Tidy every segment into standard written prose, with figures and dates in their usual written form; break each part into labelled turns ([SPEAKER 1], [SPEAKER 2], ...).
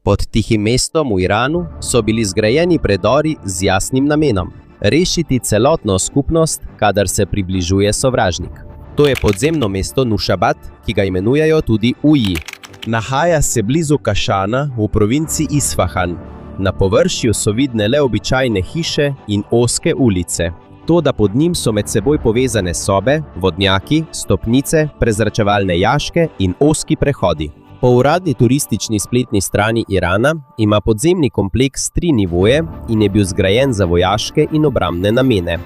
[SPEAKER 1] Pod Tihim mestom v Iranu so bili zgrajeni predori z jasnim namenom: rešiti celotno skupnost, kadar se približuje sovražnik. To je podzemno mesto Nušabat, ki ga imenujejo tudi Uji. Nahaja se blizu Kašana v provinci Isfahan. Na površju so vidne le običajne hiše in ozke ulice. Toda pod njim so med seboj povezane sobe, vodnjaki, stopnice, prezračevalne jaške in ozki prehodi. Po uradni turistični spletni strani Irana ima podzemni kompleks 3 nivoje in je bil zgrajen za vojaške in obrambne namene.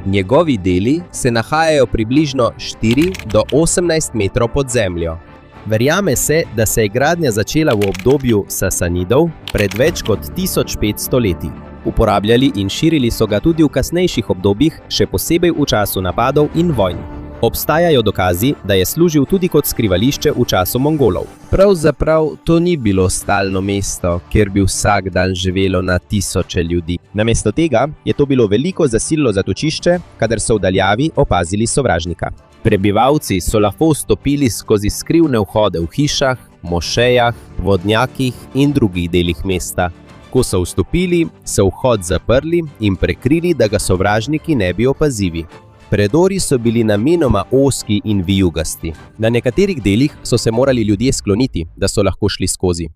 [SPEAKER 1] Njegovi deli se nahajajo približno 4 do 18 metrov pod zemljo. Verjame se, da se je gradnja začela v obdobju Sasanidov pred več kot 1500 leti. Uporabljali in širili so ga tudi v kasnejših obdobjih, še posebej v času napadov in vojn. Obstajajo dokazi, da je služil tudi kot skrivališče v času Mongolov. Pravzaprav to ni bilo stalno mesto, kjer bi vsak dan živelo na tisoče ljudi. Namesto tega je to bilo veliko zasilno zatočišče, kadar so v daljavi opazili sovražnika. Prebivalci so lahko vstopili skozi skrivne vhode v hišah, mošejah, vodnjakih in drugih delih mesta. Ko so vstopili, so vhod zaprli in prekrili, da ga sovražniki ne bi opazili. Predori so bili namenoma ozki in vijugasti. Na nekaterih delih so se morali ljudje skloniti, da so lahko šli skozi.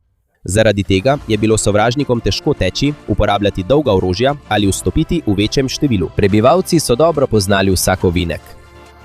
[SPEAKER 1] Zaradi tega je bilo sovražnikom težko teči, uporabljati dolga orožja ali vstopiti v večjem številu. Prebivalci so dobro poznali vsak ovinek.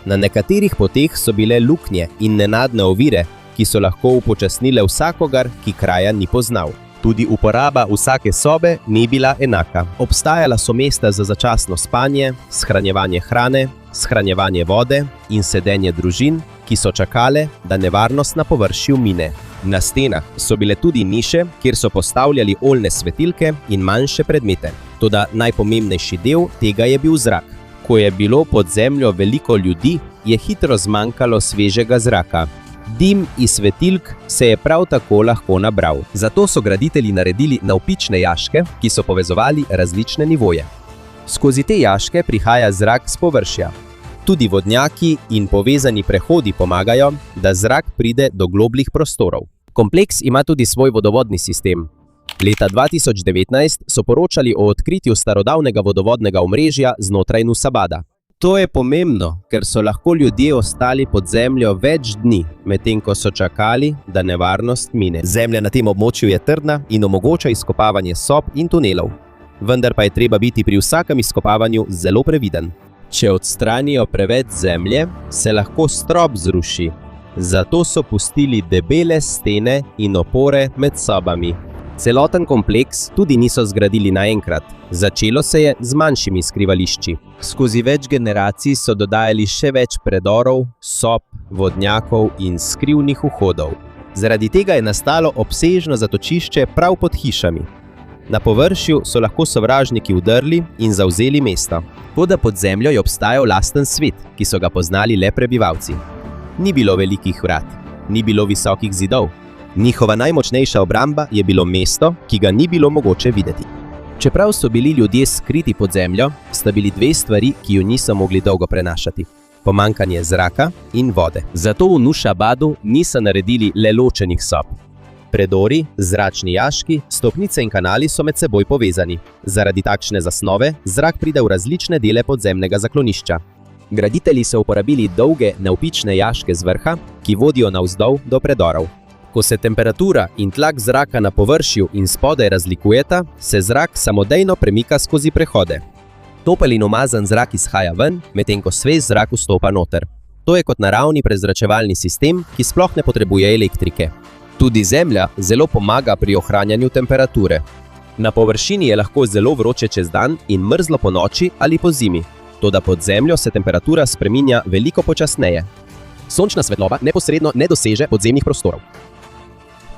[SPEAKER 1] Na nekaterih poteh so bile luknje in nenadne ovire, ki so lahko upočasnile vsakogar, ki kraja ni poznal. Tudi uporaba vsake sobe ni bila enaka. Obstajala so mesta za začasno spanje, shranjevanje hrane, shranjevanje vode in sedenje družin, ki so čakale, da nevarnost na površju mine. Na stenah so bile tudi niše, kjer so postavljali oljne svetilke in manjše predmete. Toda najpomembnejši del tega je bil zrak. Ko je bilo pod zemljo veliko ljudi, je hitro zmanjkalo svežega zraka. Dim iz svetilk se je prav tako lahko nabral. Zato so graditelji naredili navpične jaške, ki so povezovali različne nivoje. Skozi te jaške prihaja zrak s površja. Tudi vodnjaki in povezani prehodi pomagajo, da zrak pride do globljih prostorov. Kompleks ima tudi svoj vodovodni sistem. Leta 2019 so poročali o odkritju starodavnega vodovodnega omrežja znotraj Nusabada. To je pomembno, ker so lahko ljudje ostali pod zemljo več dni, medtem ko so čakali, da nevarnost mine. Zemlja na tem območju je trdna in omogoča izkopavanje sob in tunelov. Vendar pa je treba biti pri vsakem izkopavanju zelo previden. Če odstranijo preveč zemlje, se lahko strop zruši. Zato so pustili debele stene in opore med sobami. Celoten kompleks tudi niso zgradili naenkrat. Začelo se je z manjšimi skrivališči. Skozi več generacij so dodajali še več predorov, sob, vodnjakov in skrivnih vhodov. Zaradi tega je nastalo obsežno zatočišče prav pod hišami. Na površju so lahko sovražniki vdrli in zavzeli mesto. Toda pod zemljo je obstajal lasten svet, ki so ga poznali le prebivalci. Ni bilo velikih vrat, ni bilo visokih zidov. Njihova najmočnejša obramba je bilo mesto, ki ga ni bilo mogoče videti. Čeprav so bili ljudje skriti pod zemljo, sta bili dve stvari, ki ju niso mogli dolgo prenašati: pomanjkanje zraka in vode. Zato v Nušabadu niso naredili le ločenih sob. Predori, zračni jaški, stopnice in kanali so med seboj povezani. Zaradi takšne zasnove zrak pride v različne dele podzemnega zaklonišča. Graditelji so uporabili dolge navpične jaške z vrha, ki vodijo navzdol do predorov. Ko se temperatura in tlak zraka na površju in spodaj razlikujeta, se zrak samodejno premika skozi prehode. Topel in umazan zrak izhaja ven, medtem ko svež zrak vstopa noter. To je kot naravni prezračevalni sistem, ki sploh ne potrebuje elektrike. Tudi zemlja zelo pomaga pri ohranjanju temperature. Na površini je lahko zelo vroče čez dan in mrzlo po noči ali po zimi. Toda pod zemljo se temperatura spreminja veliko počasneje. Sončna svetloba neposredno ne doseže podzemnih prostorov.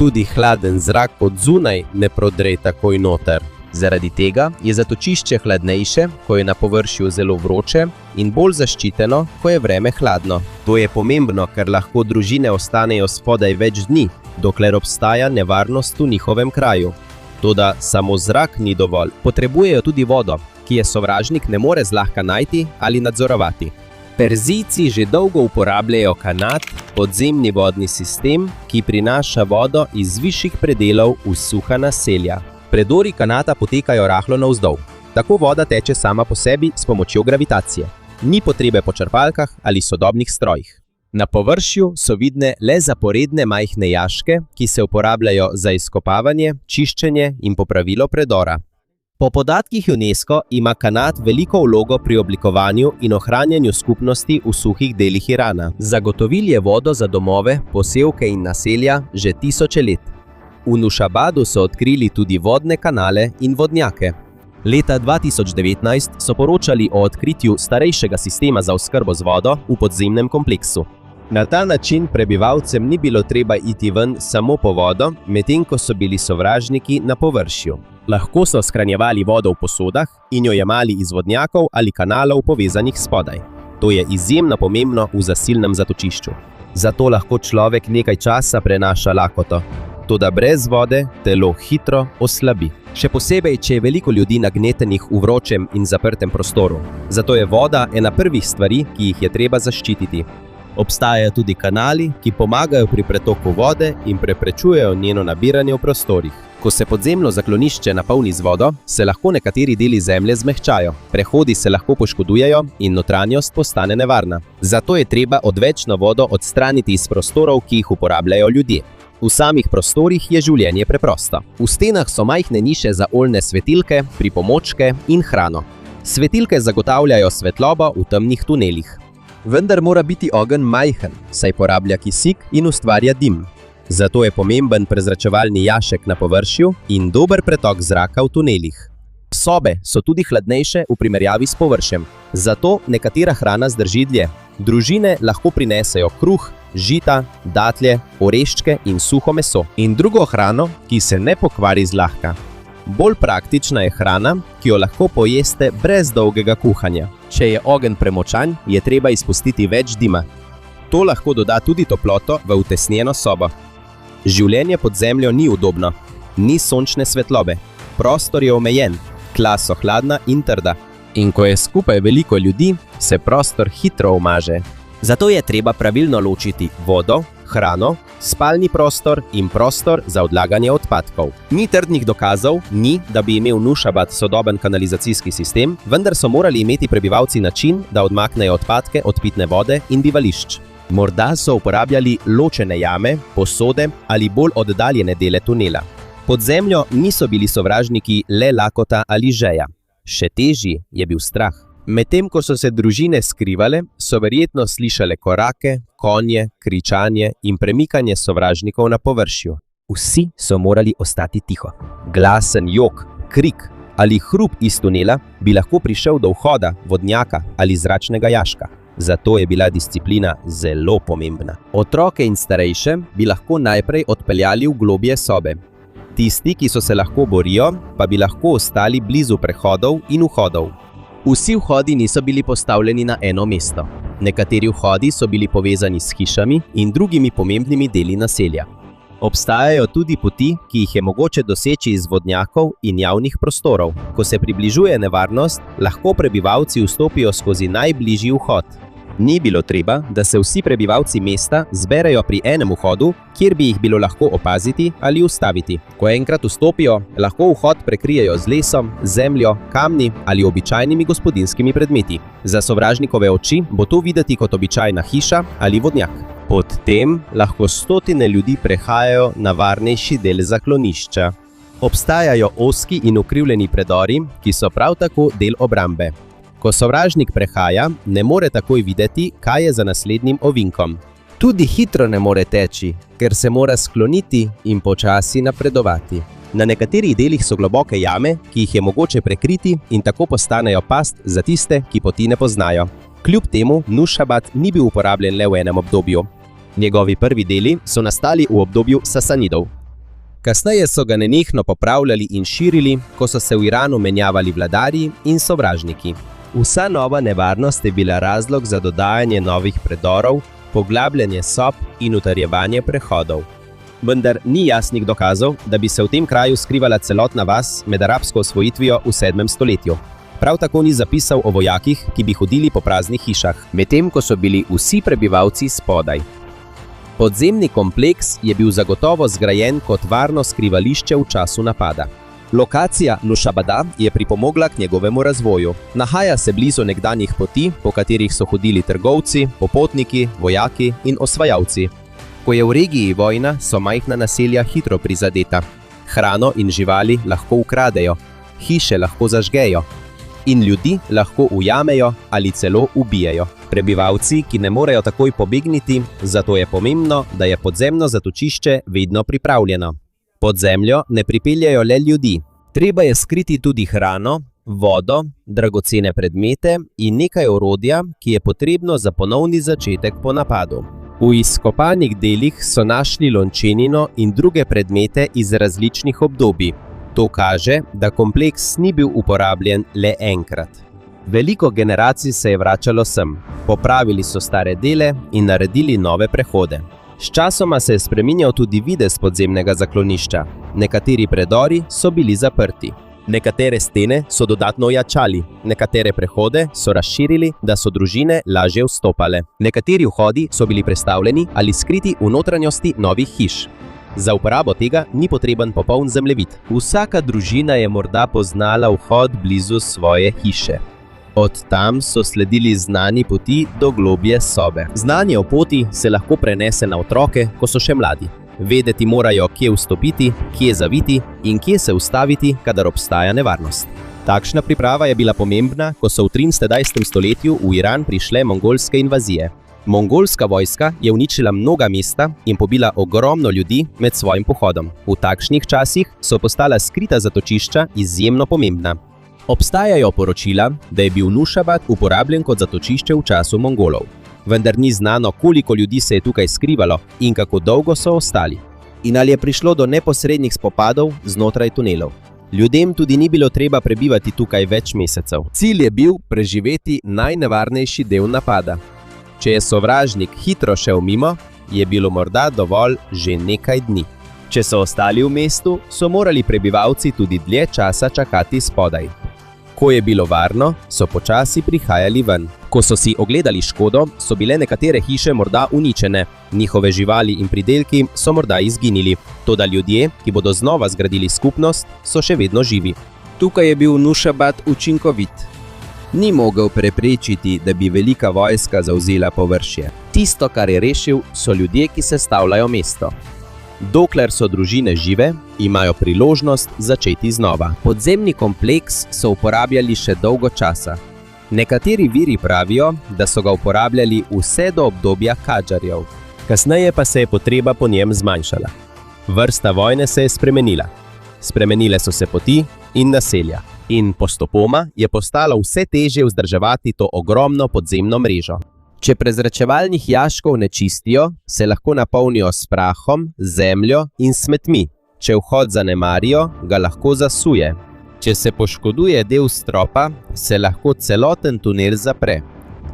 [SPEAKER 1] Tudi hladen zrak od zunaj ne prodre takoj noter. Zaradi tega je zatočišče hladnejše, ko je na površju zelo vroče, in bolj zaščiteno, ko je vreme hladno. To je pomembno, ker lahko družine ostanejo spodaj več dni, dokler obstaja nevarnost v njihovem kraju. Toda samo zrak ni dovolj. Potrebujejo tudi vodo, ki je sovražnik ne more zlahka najti ali nadzorovati. Perzijci že dolgo uporabljajo kanat, podzemni vodni sistem, ki prinaša vodo iz višjih predelov v suha naselja. Predori kanata potekajo rahlo navzdol. Tako voda teče sama po sebi s pomočjo gravitacije. Ni potrebe po črpalkah ali sodobnih strojih. Na površju so vidne le zaporedne majhne jaške, ki se uporabljajo za izkopavanje, čiščenje in popravilo predora. Po podatkih UNESCO ima kanat veliko vlogo pri oblikovanju in ohranjanju skupnosti v suhih delih Irana. Zagotovil je vodo za domove, posevke in naselja že tisoče let. V Nušabadu so odkrili tudi vodne kanale in vodnjake. Leta 2019 so poročali o odkritju starejšega sistema za oskrbo z vodo v podzemnem kompleksu. Na ta način prebivalcem ni bilo treba iti ven samo po vodo, medtem ko so bili sovražniki na površju. Lahko so shranjevali vodo v posodah in jo jemali iz vodnjakov ali kanalov povezanih spodaj. To je izjemno pomembno v zasilnem zatočišču. Zato lahko človek nekaj časa prenaša lakoto. Toda brez vode telo hitro oslabi. Še posebej, če je veliko ljudi nagnetenih v vročem in zaprtem prostoru. Zato je voda ena prvih stvari, ki jih je treba zaščititi. Obstajajo tudi kanali, ki pomagajo pri pretoku vode in preprečujejo njeno nabiranje v prostorih. Ko se podzemno zaklonišče napolni z vodo, se lahko nekateri deli zemlje zmehčajo, prehodi se lahko poškodujejo in notranjost postane nevarna. Zato je treba odvečno vodo odstraniti iz prostorov, ki jih uporabljajo ljudje. V samih prostorih je življenje preprosto. V stenah so majhne niše za oljne svetilke, pripomočke in hrano. Svetilke zagotavljajo svetlobo v temnih tunelih. Vendar mora biti ogenj majhen, saj porablja kisik in ustvarja dim. Zato je pomemben prezračevalni jašek na površju in dober pretok zraka v tunelih. Sobe so tudi hladnejše v primerjavi s površjem, zato nekatera hrana zdrži dlje. Družine lahko prinesejo kruh, žita, datlje, oreščke in suho meso in drugo hrano, ki se ne pokvari zlahka. Bolj praktična je hrana, ki jo lahko pojeste brez dolgega kuhanja. Če je ogenj premočan, je treba izpustiti več dima. To lahko doda tudi toploto v utesnjeno sobo. Življenje pod zemljo ni udobno, ni sončne svetlobe, prostor je omejen, tla so hladna in trda. In ko je skupaj veliko ljudi, se prostor hitro umaže. Zato je treba pravilno ločiti vodo, hrano, spalni prostor in prostor za odlaganje odpadkov. Ni trdnih dokazov, da bi imel Nušabad sodoben kanalizacijski sistem, vendar so morali imeti prebivalci način, da odmaknejo odpadke od pitne vode in bivališč. Morda so uporabljali ločene jame, posode ali bolj oddaljene dele tunela. Pod zemljo niso bili sovražniki le lakota ali žeja. Še težji je bil strah. Medtem ko so se družine skrivale, so verjetno slišale korake, konje, kričanje in premikanje sovražnikov na površju. Vsi so morali ostati tiho. Glasen jok, krik ali hrup iz tunela bi lahko prišel do vhoda, vodnjaka ali zračnega jaška. Zato je bila disciplina zelo pomembna. Otroke in starejše bi lahko najprej odpeljali v globje sobe. Tisti, ki so se lahko borijo, pa bi lahko ostali blizu prehodov in vhodov. Vsi vhodi niso bili postavljeni na eno mesto. Nekateri vhodi so bili povezani s hišami in drugimi pomembnimi deli naselja. Obstajajo tudi poti, ki jih je mogoče doseči iz vodnjakov in javnih prostorov. Ko se približuje nevarnost, lahko prebivalci vstopijo skozi najbližji vhod. Ni bilo treba, da se vsi prebivalci mesta zberejo pri enem vhodu, kjer bi jih bilo lahko opaziti ali ustaviti. Ko enkrat vstopijo, lahko vhod prekrijejo z lesom, zemljo, kamni ali običajnimi gospodinjskimi predmeti. Za sovražnikove oči bo to videti kot običajna hiša ali vodnjak. Pod tem lahko stotine ljudi prehajajo na varnejši del zaklonišča. Obstajajo ozki in ukrivljeni predori, ki so prav tako del obrambe. Ko sovražnik prehaja, ne more takoj videti, kaj je za naslednjim ovinkom. Tudi hitro ne more teči, ker se mora skloniti in počasi napredovati. Na nekaterih delih so globoke jame, ki jih je mogoče prekriti in tako postanejo past za tiste, ki poti ne poznajo. Kljub temu, Nušabad ni bil uporabljen le v enem obdobju. Njegovi prvi deli so nastali v obdobju Sasanidov. Kasneje so ga nenehno popravljali in širili, ko so se v Iranu menjavali vladarji in sovražniki. Vsa nova nevarnost je bila razlog za dodajanje novih predorov, poglabljanje sob in utrjevanje prehodov. Vendar ni jasnih dokazov, da bi se v tem kraju skrivala celotna vas med arabsko osvojitvijo v 7. stoletju. Prav tako ni zapisal o vojakih, ki bi hodili po praznih hišah, medtem ko so bili vsi prebivalci spodaj. Podzemni kompleks je bil zagotovo zgrajen kot varno skrivališče v času napada. Lokacija Nushabada je pripomogla k njegovemu razvoju. Nahaja se blizu nekdanjih poti, po katerih so hodili trgovci, popotniki, vojaki in osvajalci. Ko je v regiji vojna, so majhna naselja hitro prizadeta. Hrano in živali lahko ukradejo, hiše lahko zažgejo in ljudi lahko ujamejo ali celo ubijejo. Prebivalci, ki ne morejo takoj pobegniti, zato je pomembno, da je podzemno zatočišče vedno pripravljeno. Pod zemljo ne pripeljajo le ljudi. Treba je skriti tudi hrano, vodo, dragocene predmete in nekaj orodja, ki je potrebno za ponovni začetek po napadu. V izkopanih delih so našli lončenino in druge predmete iz različnih obdobij. To kaže, da kompleks ni bil uporabljen le enkrat. Veliko generacij se je vračalo sem, popravili so stare dele in naredili nove prehode. Sčasoma se je spreminjal tudi videz podzemnega zaklonišča. Nekateri predori so bili zaprti. Nekatere stene so dodatno ojačali, nekatere prehode so razširili, da so družine lažje vstopale. Nekateri vhodi so bili prestavljeni ali skriti v notranjosti novih hiš. Za uporabo tega ni potreben popoln zemljevid. Vsaka družina je morda poznala vhod blizu svoje hiše. Od tam so sledili znani poti do globlje sobe. Znanje o poti se lahko prenese na otroke, ko so še mladi. Vedeti morajo, kje vstopiti, kje zaviti in kje se ustaviti, kadar obstaja nevarnost. Takšna priprava je bila pomembna, ko so v 13. stoletju v Iran prišle mongolske invazije. Mongolska vojska je uničila mnoga mesta in pobila ogromno ljudi med svojim pohodom. V takšnih časih so postala skrita zatočišča izjemno pomembna. Obstajajo poročila, da je bil Nushabad uporabljen kot zatočišče v času Mongolov. Vendar ni znano, koliko ljudi se je tukaj skrivalo in kako dolgo so ostali. In ali je prišlo do neposrednih spopadov znotraj tunelov. Ljudem tudi ni bilo treba prebivati tukaj več mesecev. Cilj je bil preživeti najnevarnejši del napada. Če je sovražnik hitro šel mimo, je bilo morda dovolj že nekaj dni. Če so ostali v mestu, so morali prebivalci tudi dlje časa čakati spodaj. Ko je bilo varno, so počasi prihajali ven. Ko so si ogledali škodo, so bile nekatere hiše morda uničene, njihove živali in pridelki so morda izginili. Toda ljudje, ki bodo znova zgradili skupnost, so še vedno živi. Tukaj je bil Nushabad učinkovit. Ni mogel preprečiti, da bi velika vojska zavzela površje. Tisto, kar je rešil, so ljudje, ki sestavljajo mesto. Dokler so družine žive, imajo priložnost začeti znova. Podzemni kompleks so uporabljali še dolgo časa. Nekateri viri pravijo, da so ga uporabljali vse do obdobja Kadžarjev. Kasneje pa se je potreba po njem zmanjšala. Vrsta vojne se je spremenila. Spremenile so se poti in naselja. In postopoma je postalo vse težje vzdrževati to ogromno podzemno mrežo. Če prezračevalnih jaškov ne čistijo, se lahko napolnijo s prahom, zemljo in smetmi. Če vhod zanemarijo, ga lahko zasuje. Če se poškoduje del stropa, se lahko celoten tunel zapre.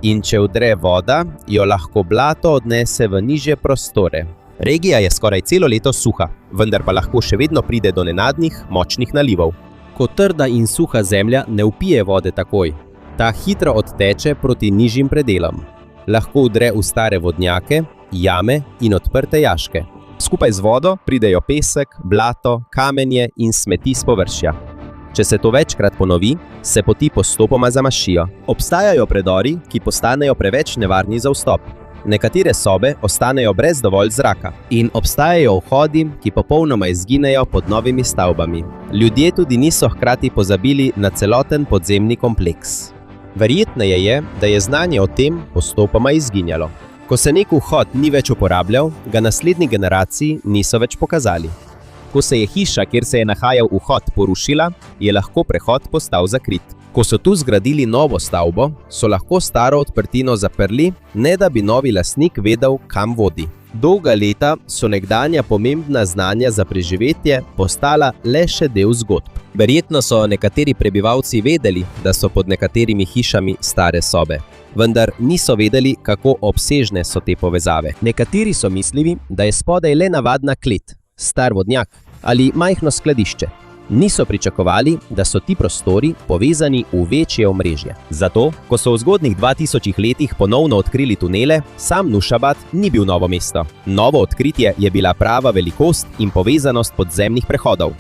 [SPEAKER 1] In če vdre voda, jo lahko blato odnese v nižje prostore. Regija je skoraj celo leto suha, vendar pa lahko še vedno pride do nenadnih, močnih nalivov. Ko trda in suha zemlja ne vpije vode takoj, ta hitro odteče proti nižjim predelom. Lahko vdre v stare vodnjake, jame in odprte jaške. Skupaj z vodo pridejo pesek, blato, kamenje in smeti s površja. Če se to večkrat ponovi, se poti postopoma zamašijo. Obstajajo predori, ki postanejo preveč nevarni za vstop. Nekatere sobe ostanejo brez dovolj zraka. In obstajajo vhodi, ki popolnoma izginejo pod novimi stavbami. Ljudje tudi niso hkrati pozabili na celoten podzemni kompleks. Verjetneje je, da je znanje o tem postopoma izginjalo. Ko se nek vhod ni več uporabljal, ga naslednji generaciji niso več pokazali. Ko se je hiša, kjer se je nahajal vhod, porušila, je lahko prehod postal zakrit. Ko so tu zgradili novo stavbo, so lahko staro odprtino zaprli, ne da bi novi lastnik vedel, kam vodi. Dolga leta so nekdanja pomembna znanja za preživetje postala le še del zgodb. Verjetno so nekateri prebivalci vedeli, da so pod nekaterimi hišami stare sobe, vendar niso vedeli, kako obsežne so te povezave. Nekateri so mislili, da je spodaj le navadna klet, star vodnjak ali majhno skladišče. Niso pričakovali, da so ti prostori povezani v večje omrežje. Zato, ko so v zgodnjih 2000 letih ponovno odkrili tunele, sam Nušabat ni bil novo mesto. Novo odkritje je bila prava velikost in povezanost podzemnih prehodov.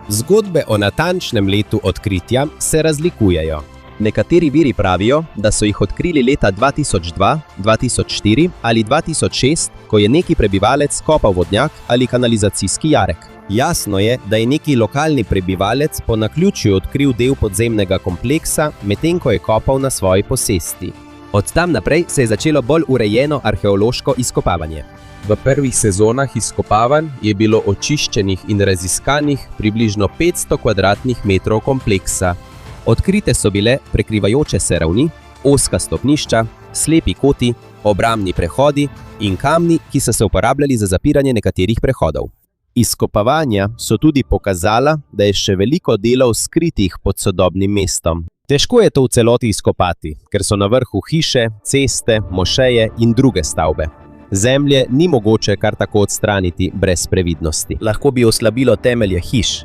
[SPEAKER 1] Zgodbe o natančnem letu odkritja se razlikujejo. Nekateri viri pravijo, da so jih odkrili leta 2002, 2004 ali 2006, ko je neki prebivalec kopal vodnjak ali kanalizacijski jarek. Jasno je, da je neki lokalni prebivalec po naključju odkril del podzemnega kompleksa, medtem ko je kopal na svoji posesti. Od tam naprej se je začelo bolj urejeno arheološko izkopavanje. V prvih sezonah izkopavanj je bilo očiščenih in raziskanih približno 500 kvadratnih metrov kompleksa. Odkrite so bile prekrivajoče se ravni, ozka stopnišča, slepi koti, obrambni prehodi in kamni, ki so se uporabljali za zapiranje nekaterih prehodov. Izkopavanja so tudi pokazala, da je še veliko delov skritih pod sodobnim mestom. Težko je to v celoti izkopati, ker so na vrhu hiše, ceste, mošeje in druge stavbe. Zemlje ni mogoče kar tako odstraniti brez previdnosti. Lahko bi oslabilo temelje hiš.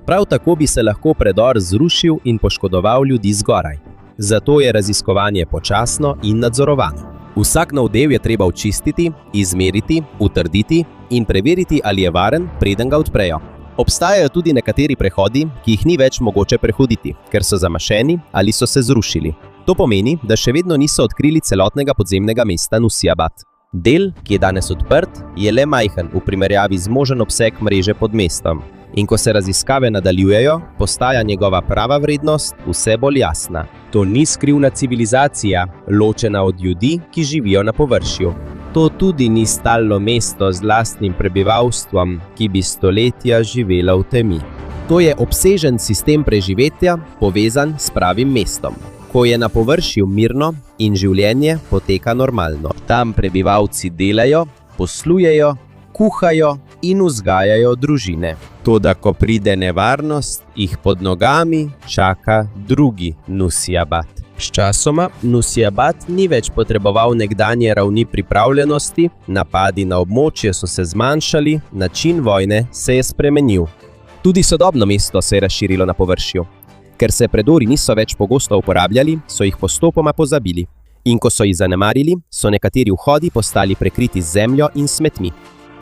[SPEAKER 1] Prav tako bi se lahko predor zrušil in poškodoval ljudi zgoraj. Zato je raziskovanje počasno in nadzorovano. Vsak nov del je treba očistiti, izmeriti, utrditi in preveriti, ali je varen, preden ga odprejo. Obstajajo tudi nekateri prehodi, ki jih ni več mogoče prehoditi, ker so zamašeni ali so se zrušili. To pomeni, da še vedno niso odkrili celotnega podzemnega mesta Nusabat. Del, ki je danes odprt, je le majhen v primerjavi z možen obseg mreže pod mestom. In ko se raziskave nadaljujejo, postaja njegova prava vrednost vse bolj jasna. To ni skrivna civilizacija, ločena od ljudi, ki živijo na površju. To tudi ni stalno mesto z lastnim prebivalstvom, ki bi stoletja živelo v temi. To je obsežen sistem preživetja, povezan s pravim mestom. Ko je na površju mirno in življenje poteka normalno. Tam prebivalci delajo, poslujejo, kuhajo in vzgajajo družine. Toda ko pride nevarnost, jih pod nogami čaka drugi Nusabat. Sčasoma Nusabat ni več potreboval nekdanje ravni pripravljenosti, napadi na območje so se zmanjšali, način vojne se je spremenil. Tudi sodobno mesto se je razširilo na površju. Ker se predori niso več pogosto uporabljali, so jih postopoma pozabili. In ko so jih zanemarili, so nekateri vhodi postali prekriti z zemljo in smetmi.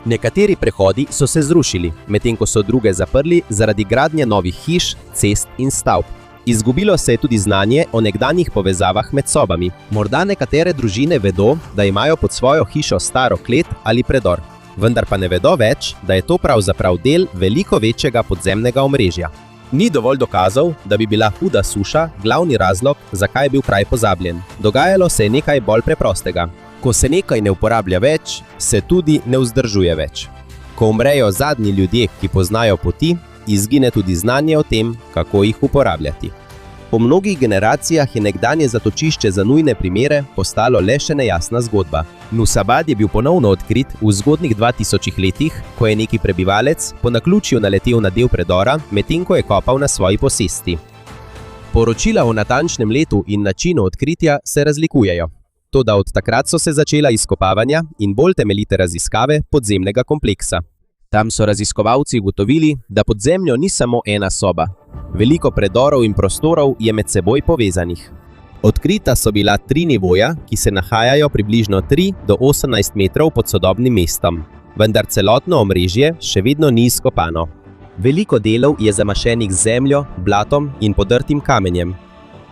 [SPEAKER 1] Nekateri prehodi so se zrušili, medtem ko so druge zaprli zaradi gradnje novih hiš, cest in stavb. Izgubilo se je tudi znanje o nekdanjih povezavah med sobami. Morda nekatere družine vedo, da imajo pod svojo hišo staro klet ali predor, vendar pa ne vedo več, da je to pravzaprav del veliko večjega podzemnega omrežja. Ni dovolj dokazov, da bi bila huda suša glavni razlog, zakaj je bil kraj pozabljen. Dogajalo se je nekaj bolj preprostega. Ko se nekaj ne uporablja več, se tudi ne vzdržuje več. Ko umrejo zadnji ljudje, ki poznajo poti, izgine tudi znanje o tem, kako jih uporabljati. Po mnogih generacijah je nekdanje zatočišče za nujne primere postalo le še nejasna zgodba. Nusabat je bil ponovno odkrit v zgodnjih 2000 letih, ko je neki prebivalec po naključju naletel na del predora, medtem ko je kopal na svoji posesti. Poročila o natančnem letu in načinu odkritja se razlikujejo. Toda od takrat so se začela izkopavanja in bolj temeljite raziskave podzemnega kompleksa. Tam so raziskovalci ugotovili, da pod zemljo ni samo ena soba. Veliko predorov in prostorov je med seboj povezanih. Odkrita so bila 3 nivoja, ki se nahajajo približno 3 do 18 metrov pod sodobnim mestom. Vendar celotno omrežje še vedno ni izkopano. Veliko delov je zamašenih z zemljo, blatom in podrtim kamenjem.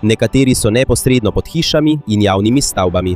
[SPEAKER 1] Nekateri so neposredno pod hišami in javnimi stavbami.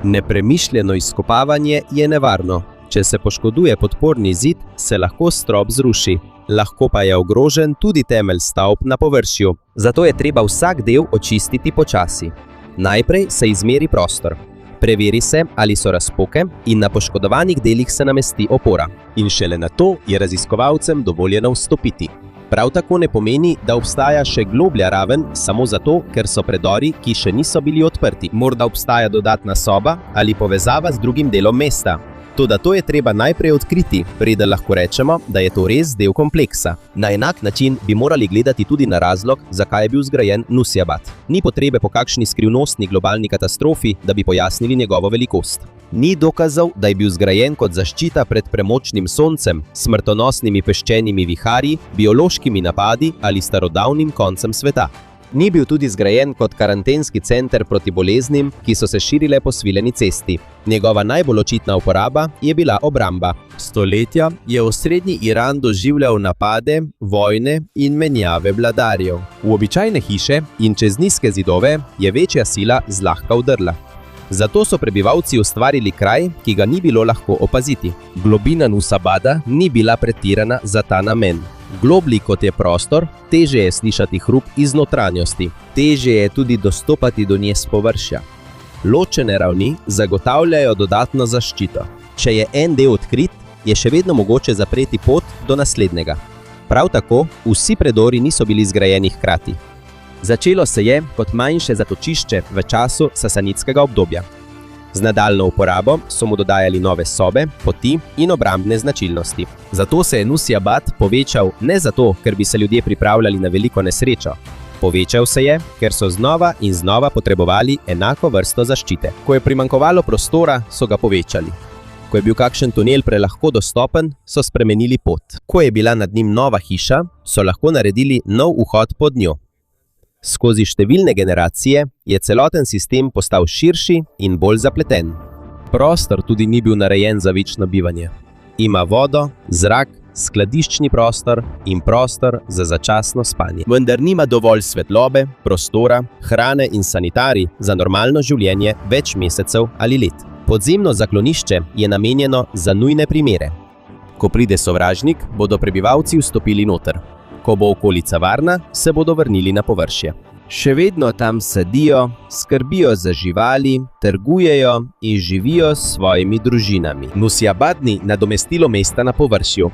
[SPEAKER 1] Nepremišljeno izkopavanje je nevarno. Če se poškoduje podporni zid, se lahko strop zruši. Lahko pa je ogrožen tudi temelj stavb na površju. Zato je treba vsak del očistiti počasi. Najprej se izmeri prostor. Preveri se, ali so razpoke in na poškodovanih delih se namesti opora. In šele na to je raziskovalcem dovoljeno vstopiti. Prav tako ne pomeni, da obstaja še globlja raven samo zato, ker so predori, ki še niso bili odprti. Morda obstaja dodatna soba ali povezava z drugim delom mesta. Toda to je treba najprej odkriti, preden lahko rečemo, da je to res del kompleksa. Na enak način bi morali gledati tudi na razlog, zakaj je bil zgrajen Nusaybad. Ni potrebe po kakšni skrivnostni globalni katastrofi, da bi pojasnili njegovo velikost. Ni dokazov, da je bil zgrajen kot zaščita pred premočnim soncem, smrtonosnimi peščenimi viharji, biološkimi napadi ali starodavnim koncem sveta. Ni bil tudi zgrajen kot karantenski center proti boleznim, ki so se širile po sviljeni cesti. Njegova najbolj očitna uporaba je bila obramba. Stoletja je osrednji Iran doživljal napade, vojne in menjave vladarjev. V običajne hiše in čez nizke zidove je večja sila zlahka vdrla. Zato so prebivalci ustvarili kraj, ki ga ni bilo lahko opaziti. Globina Nusaybada ni bila pretirana za ta namen. Globlji kot je prostor, težje je slišati hrup iz notranjosti. Težje je tudi dostopati do nje s površja. Ločene ravni zagotavljajo dodatno zaščito. Če je en del odkrit, je še vedno mogoče zapreti pot do naslednjega. Prav tako, vsi predori niso bili zgrajeni hkrati. Začelo se je kot manjše zatočišče v času sasanidskega obdobja. Z nadaljno uporabo so mu dodajali nove sobe, poti in obrambne značilnosti. Zato se je Nusaybad povečal ne zato, ker bi se ljudje pripravljali na veliko nesrečo. Povečal se je, ker so znova in znova potrebovali enako vrsto zaščite. Ko je primanjkovalo prostora, so ga povečali. Ko je bil kakšen tunel prelahko dostopen, so spremenili pot. Ko je bila nad njim nova hiša, so lahko naredili nov vhod pod njo. Skozi številne generacije je celoten sistem postal širši in bolj zapleten. Prostor tudi ni bil narejen za večno bivanje. Ima vodo, zrak, skladiščni prostor in prostor za začasno spanje. Vendar nima dovolj svetlobe, prostora, hrane in sanitarij za normalno življenje več mesecev ali let. Podzemno zaklonišče je namenjeno za nujne primere. Ko pride sovražnik, bodo prebivalci vstopili noter. Ko bo okolica varna, se bodo vrnili na površje. Še vedno tam sedijo, skrbijo za živali, trgujejo in živijo s svojimi družinami. Nusaybad ni nadomestilo mesta na površju.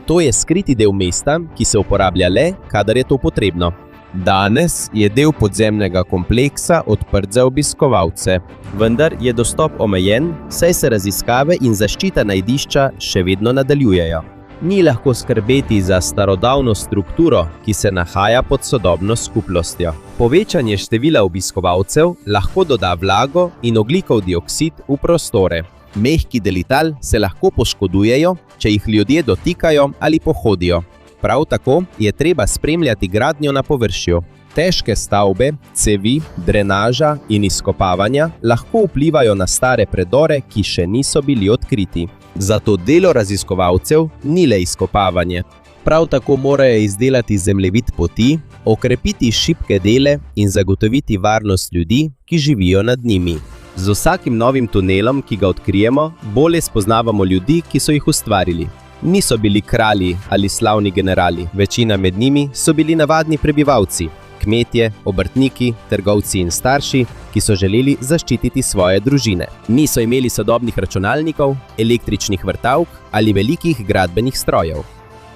[SPEAKER 1] To je skriti del mesta, ki se uporablja le, kadar je to potrebno. Danes je del podzemnega kompleksa odprt za obiskovalce, vendar je dostop omejen, saj se raziskave in zaščita najdišča še vedno nadaljujejo. Ni lahko skrbeti za starodavno strukturo, ki se nahaja pod sodobno skupnostjo. Povečanje števila obiskovalcev lahko doda vlago in ogljikov dioksid v prostore. Mehki deli tal se lahko poškodujejo, če jih ljudje dotikajo ali pohodijo. Prav tako je treba spremljati gradnjo na površju. Težke stavbe, cevi, drenaža in izkopavanja lahko vplivajo na stare predore, ki še niso bili odkriti. Zato delo raziskovalcev ni le izkopavanje. Prav tako morajo izdelati zemljevid poti, okrepiti šibke dele in zagotoviti varnost ljudi, ki živijo nad njimi. Z vsakim novim tunelom, ki ga odkrijemo, bolje spoznavamo ljudi, ki so jih ustvarili. Niso bili kralji ali slavni generali, večina med njimi so bili navadni prebivalci, kmetje, obrtniki, trgovci in starši, ki so želeli zaščititi svoje družine. Niso imeli sodobnih računalnikov, električnih vrtavk ali velikih gradbenih strojev.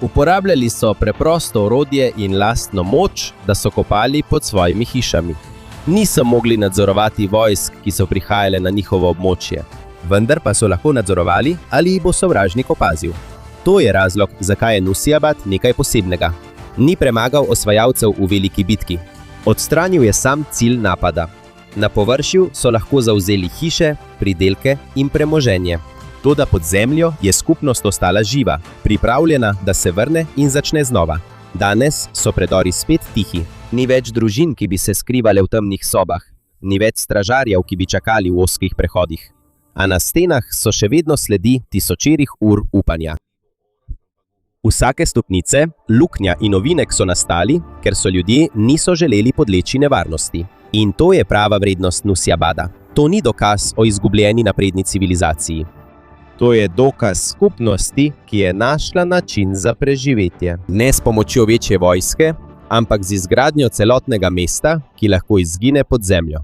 [SPEAKER 1] Uporabljali so preprosto orodje in lastno moč, da so kopali pod svojimi hišami. Niso mogli nadzorovati vojsk, ki so prihajale na njihovo območje, vendar pa so lahko nadzorovali, ali jih bo sovražnik opazil. To je razlog, zakaj je Nusaybad nekaj posebnega. Ni premagal osvajalcev v veliki bitki. Odstranil je sam cilj napada. Na površju so lahko zavzeli hiše, pridelke in premoženje. Toda pod zemljo je skupnost ostala živa, pripravljena, da se vrne in začne znova. Danes so predori spet tihi. Ni več družin, ki bi se skrivale v temnih sobah. Ni več stražarjev, ki bi čakali v ozkih prehodih. A na stenah so še vedno sledi tisočerih ur upanja. Vsake stopnice, luknja in ovinek so nastali, ker so ljudje niso želeli podleči nevarnosti. In to je prava vrednost Nusaybada. To ni dokaz o izgubljeni napredni civilizaciji. To je dokaz skupnosti, ki je našla način za preživetje. Ne s pomočjo večje vojske, ampak z izgradnjo celotnega mesta, ki lahko izgine pod zemljo.